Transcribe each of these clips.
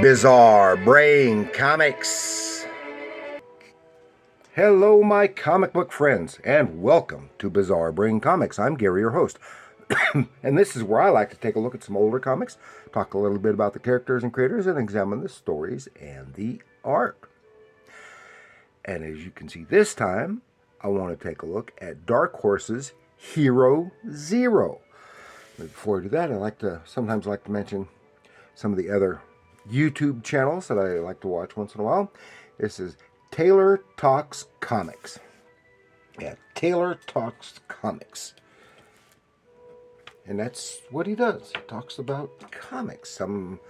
Bizarre Brain Comics. Hello, my comic book friends, and welcome to Bizarre Brain Comics. I'm Gary, your host, and this is where I like to take a look at some older comics, talk a little bit about the characters and creators, and examine the stories and the art. And as you can see this time, I want to take a look at Dark Horse's Hero Zero. But before I do that, sometimes like to mention some of the other YouTube channels that I like to watch once in a while. This is Taylor Talks Comics. Yeah, Taylor Talks Comics. And that's what he does. He talks about comics. Some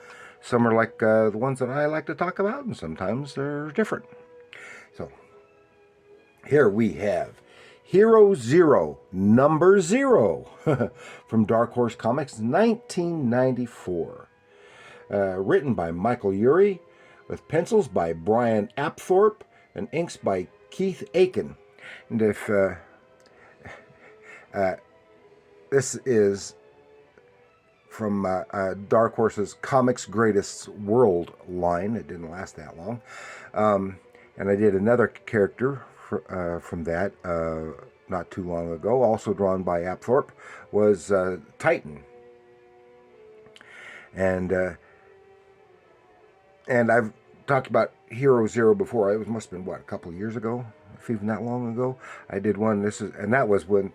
are like the ones that I like to talk about, and sometimes they're different. So, here we have Hero Zero, number 0, from Dark Horse Comics, 1994. Written by Michael Eury, with pencils by Brian Apthorp, and inks by Keith Aiken. And if this is from Dark Horse's Comics Greatest World line. It didn't last that long. And I did another character from that not too long ago, also drawn by Apthorp, was Titan. And I've talked about Hero Zero before. It must have been, a couple of years ago, if even that long ago. I did one. That was when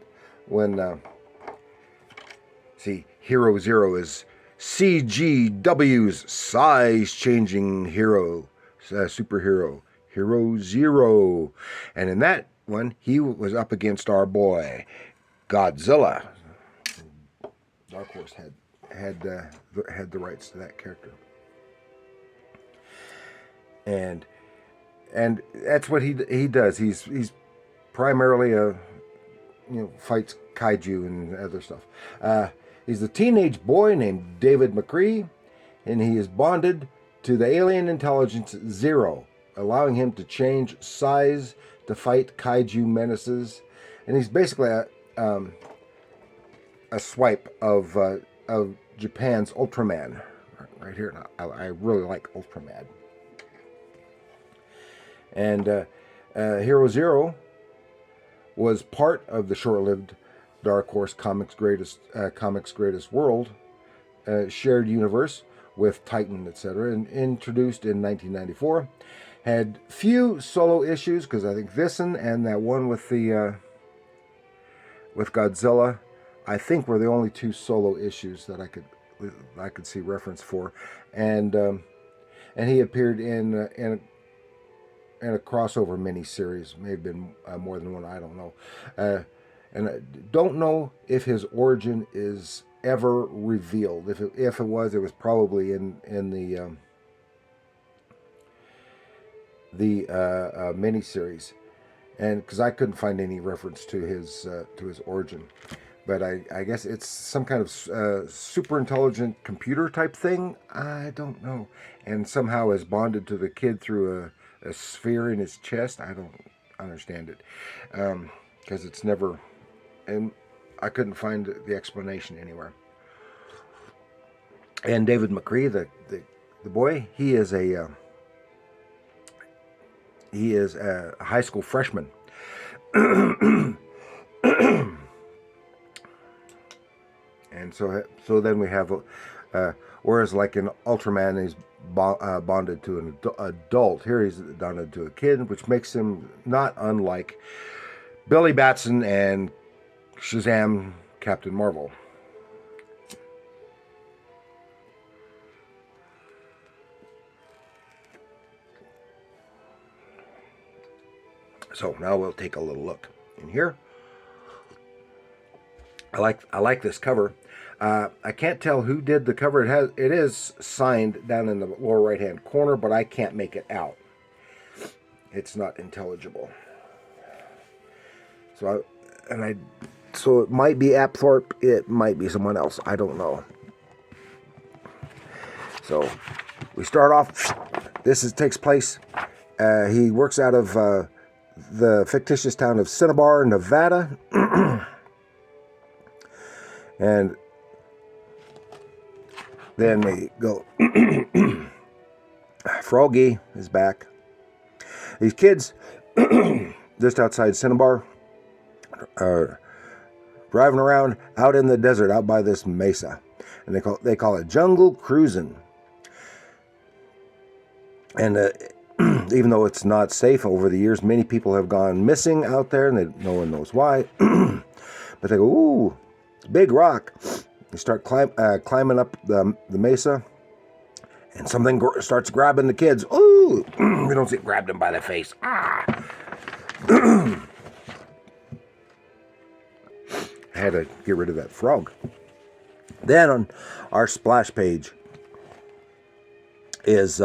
Hero Zero is CGW's size-changing hero, superhero, Hero Zero. And in that one, he was up against our boy, Godzilla. Dark Horse had the rights to that character. And that's what he does. He's primarily fights kaiju and other stuff. He's a teenage boy named David McCree, and he is bonded to the alien intelligence Zero, allowing him to change size to fight kaiju menaces. And he's basically a swipe of Japan's Ultraman. Right here, I really like Ultraman. And Hero Zero was part of the short-lived Dark Horse Comics Greatest World shared universe with Titan, etc., and introduced in 1994. Had few solo issues, because I think this one and that one with Godzilla, I think, were the only two solo issues that I could see reference for, and he appeared in a crossover miniseries. May have been more than one, I don't know. And I don't know if his origin is ever revealed. If it was, it was probably in the miniseries, and because I couldn't find any reference to his origin. But I guess it's some kind of super intelligent computer type thing. I don't know. And somehow is bonded to the kid through a sphere in his chest. I don't understand it, because it's never, and I couldn't find the explanation anywhere. And David McCree, the boy, he is a high school freshman. And so then we have, whereas like in Ultraman, he's bonded to an adult. Here he's bonded to a kid, which makes him not unlike Billy Batson and Shazam Captain Marvel. So now we'll take a little look in here. I like this cover. I can't tell who did the cover. It is signed down in the lower right hand corner, but I can't make it out. It's not intelligible. So it might be Apthorp. It might be someone else. I don't know. So we start off. Takes place. He works out of the fictitious town of Cinnabar, Nevada. And then we go Froggy is back. These kids, just outside Cinnabar, are driving around out in the desert, out by this mesa, and they call it jungle cruising. And even though it's not safe, over the years, many people have gone missing out there, and no one knows why. But they go, ooh, it's a big rock. They start climbing up the mesa, and something starts grabbing the kids. Ooh, we don't see it, grabbed them by the face. Ah. I had to get rid of that frog. Then on our splash page is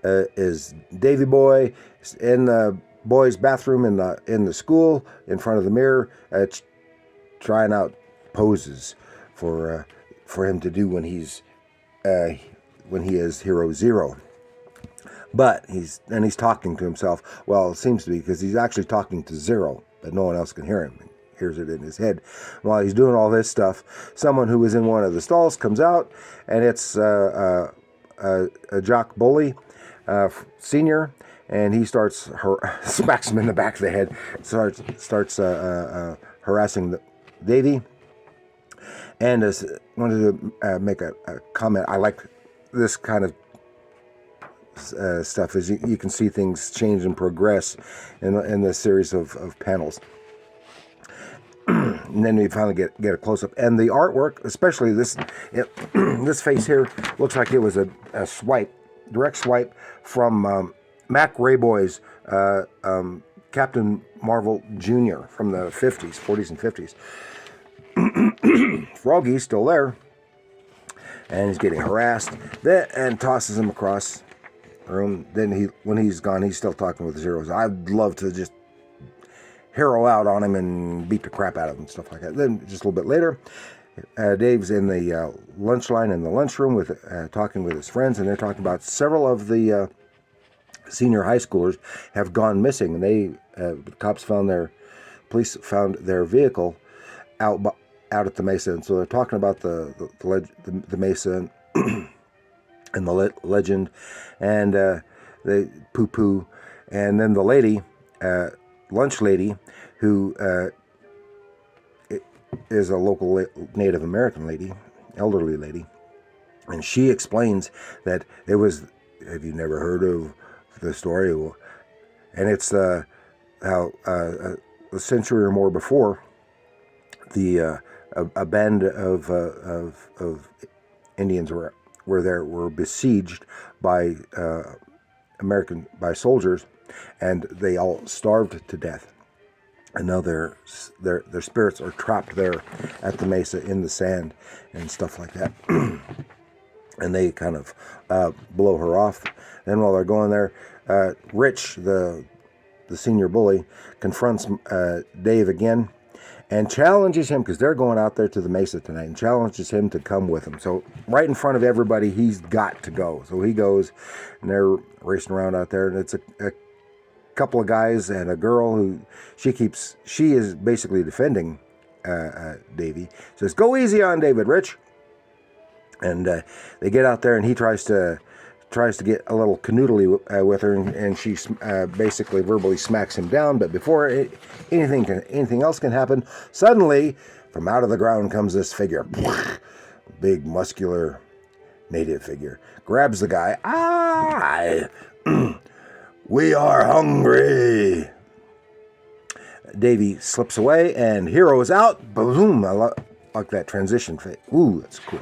Davy Boy in the boys' bathroom in the school in front of the mirror, trying out poses for him to do when he is Hero Zero. But he's talking to himself. Well, it seems to be, because he's actually talking to Zero, but no one else can hear him. He hears it in his head. While he's doing all this stuff, someone who was in one of the stalls comes out, and it's a jock bully, senior, and he smacks him in the back of the head, starts harassing Davy. And wanted to make a comment. I like this kind of stuff, as you can see things change and progress in this series of panels. And then we finally get a close-up. And the artwork, especially this face here, looks like it was a direct swipe from Mac Rayboy's Captain Marvel Jr. from the 40s and 50s. Froggy's still there, and he's getting harassed, and tosses him across the room. Then when he's gone, he's still talking with the Zeros. I'd love to just hero out on him and beat the crap out of him and stuff like that. Then just a little bit later, Dave's in the lunch line in the lunchroom with talking with his friends, and they're talking about several of the senior high schoolers have gone missing, and the police found their vehicle out at the mesa, and so they're talking about the mesa and the legend, and they poo-poo, and then the lady, lunch lady, who is a local Native American lady, elderly lady, and she explains that it was, have you never heard of the story? And it's how a century or more before, a band of Indians were besieged by soldiers, and they all starved to death. And now their spirits are trapped there at the mesa in the sand and stuff like that. And they kind of blow her off. Then while they're going there, Rich, the senior bully, confronts Dave again and challenges him, because they're going out there to the mesa tonight, and challenges him to come with him. So right in front of everybody, he's got to go. So he goes, and they're racing around out there, and it's a couple of guys and a girl who she is basically defending Davy. Says, "Go easy on David, Rich." And they get out there, and he tries to get a little canoodly with her, and she basically verbally smacks him down. But before anything else can happen, suddenly from out of the ground comes this figure, big muscular native figure, grabs the guy. We are hungry. Davy slips away, and Hero is out. Boom! I like that transition. Ooh, that's cool.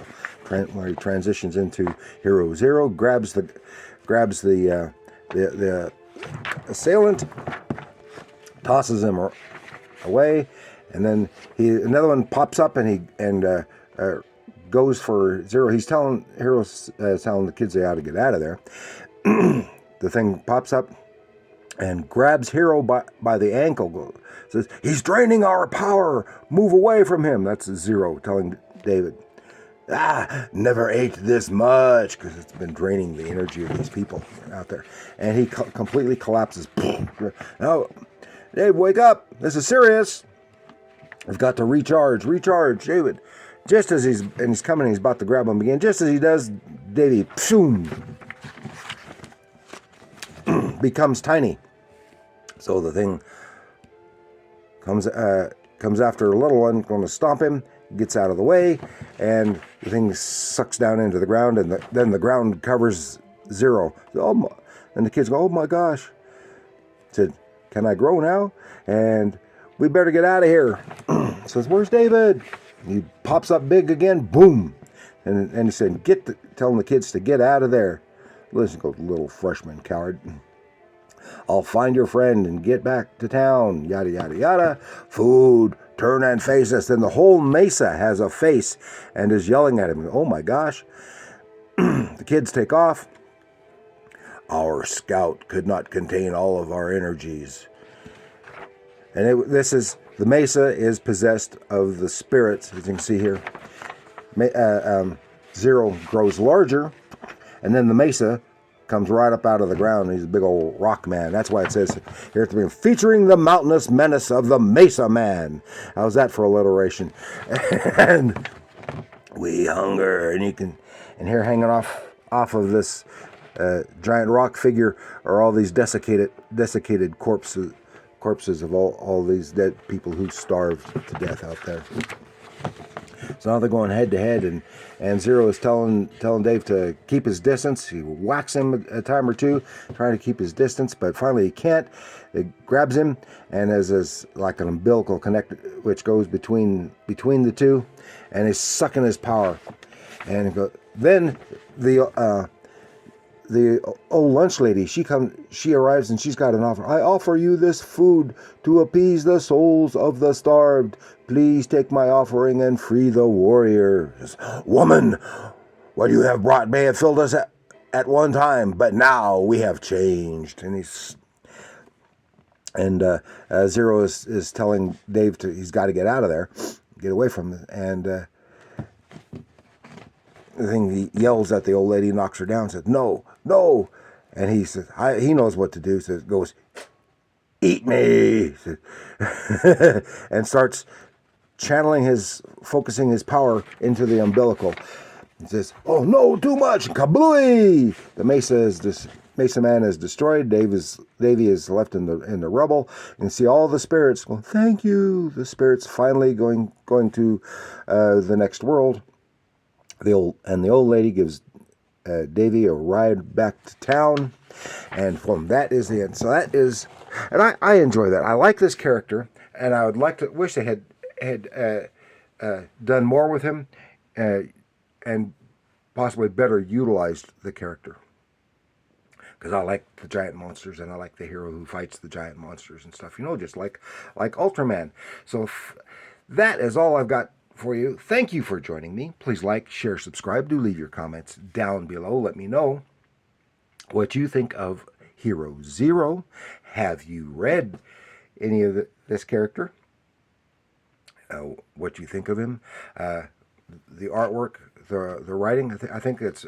Where he transitions into Hero Zero, grabs the assailant, tosses him away, and then another one pops up, and goes for Zero. He's telling the kids they ought to get out of there. The thing pops up and grabs Hero by the ankle. Says, "He's draining our power. Move away from him." That's Zero telling David. Never ate this much, because it's been draining the energy of these people out there. And he completely collapses. No, Dave, wake up. This is serious. I've got to recharge, David. Just as he's coming, he's about to grab him again. Just as he does, Davey, boom, becomes tiny. So the thing comes after a little one, going to stomp him, gets out of the way, and the thing sucks down into the ground, and then the ground covers Zero. And the kids go, oh my gosh. Said, can I grow now? And we better get out of here. Says, where's David? He pops up big again, boom. And he said, telling the kids to get out of there. Listen, go, little freshman coward. I'll find your friend and get back to town, yada, yada, yada. Food, turn and face us. Then the whole mesa has a face and is yelling at him. Oh my gosh. The kids take off. Our scout could not contain all of our energies. And the mesa is possessed of the spirits, as you can see here. Zero grows larger, and then the mesa comes right up out of the ground. He's a big old rock man. That's why it says here at the beginning, featuring the mountainous menace of the Mesa Man. How's that for alliteration? And we hunger, and here hanging off of this giant rock figure are all these desiccated corpses of all these dead people who starved to death out there. So now they're going head to head, and Zero is telling Dave to keep his distance. He whacks him a time or two, trying to keep his distance, but finally he can't. It grabs him, and there's like an umbilical connect which goes between the two, and he's sucking his power. And then the old lunch lady, she arrives and she's got an offer. I offer you this food to appease the souls of the starved. Please take my offering and free the warriors. Woman, what you have brought may have filled us at one time, but now we have changed. And Zero is telling Dave he's got to get out of there, get away from it. And the thing, he yells at the old lady, knocks her down, says, no. And he says, he knows what to do. Goes, eat me. And starts focusing his power into the umbilical. He says, oh no, too much. Kablooey! The Mesa Man is destroyed. Davy is left in the rubble. You can see all the spirits going, thank you. The spirits finally going to the next world. The old lady gives Davy a ride back to town, and from that is the end. So that is, and I enjoy that. I like this character, and I would wish they had done more with him, and possibly better utilized the character. Because I like the giant monsters, and I like the hero who fights the giant monsters and stuff. Just like Ultraman. So that is all I've got for you. Thank you for joining me. Please like, share, subscribe. Do leave your comments down below. Let me know what you think of Hero Zero. Have you read any of this character? What you think of him? The artwork, the writing. I think it's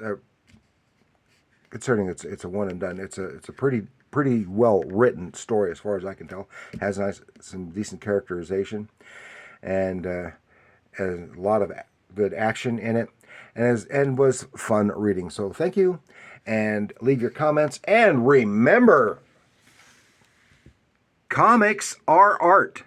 concerning it's a one and done. It's a pretty well written story as far as I can tell. Has some decent characterization, and a lot of good action in it, and was fun reading. So thank you, and leave your comments, and remember, comics are art.